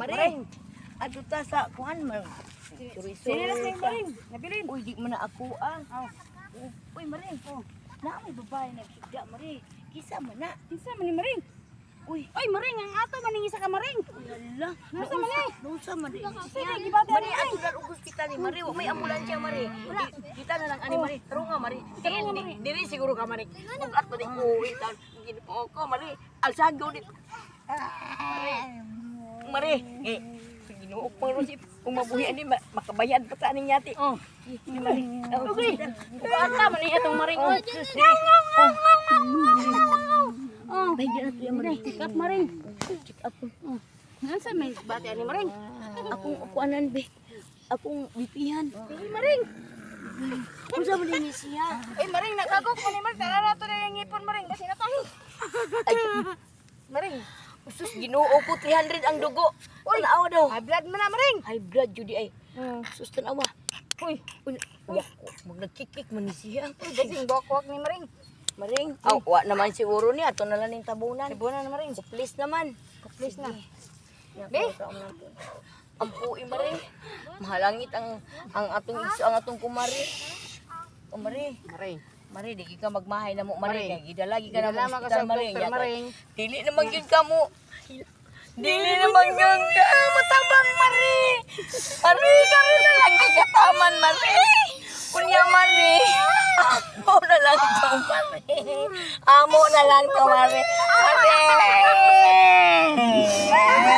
Maring. Ato ta sa kuan man. Sinilas na yung maring. Nabilin. Uy, di man na ako ah. Oh. Uy, maring. Na may babae na sigda, maring. Kisa man na. Kinsa man ni maring? Uy, Oy, maring ang ato maning isa ka maring. hala. Nasa man eh? Nausa man din. Sige, gibata Mari, ni ato lang og hospital ni Mari. Wa may ambulansya, Mari. Kita na lang ani Mari. Taro nga, Mari. Diri siguro ka, Mari. Ug at pati ko itan. Ginoo ko, Mari. Alsago dit. Mari, ginoo ko ro si kung mabuhi ani makabayad pa ta aning yati. Oh. Mari. Okay. Bata man ni atong maring. Oh, Bay na to Mari. check up maring. Check up. Nansa may bati ani maring? Akong kuanan be. Akong bipihan. Maring. Unsa man ni siya? Ay, maring nagagok man ni maring. Tara na to na yung ngipon maring kasi natahi. Ay, Maring. sus ginoo ko 300 ang dugo. Tanawa daw. High blood man na maring. High blood judi ay. Hmm. Sus tanawa. Uy, Mag nagkikik man ni siya. gasing buwak ni maring. Maring. Wa naman siguro ni ato na lang ning tabunan. Ibunan na maring. Please naman. Please na. Be. Ang pui Maring. Mahalangit ang atong iso ang atong kumari. O Mari. Maring. Mari di ka magmahay na mo Mari. Mari. Kay gidalagi ka na mo Gidalama ka hospital sa Maring. doktor, Maring. Dili naman gyud ka mo. Dili naman gyud ka matabang Mari. Mari karon na lang kay kataman Mari. Kunya Mari. Amo na lang to Mari. Amo na lang to Mari. Mari.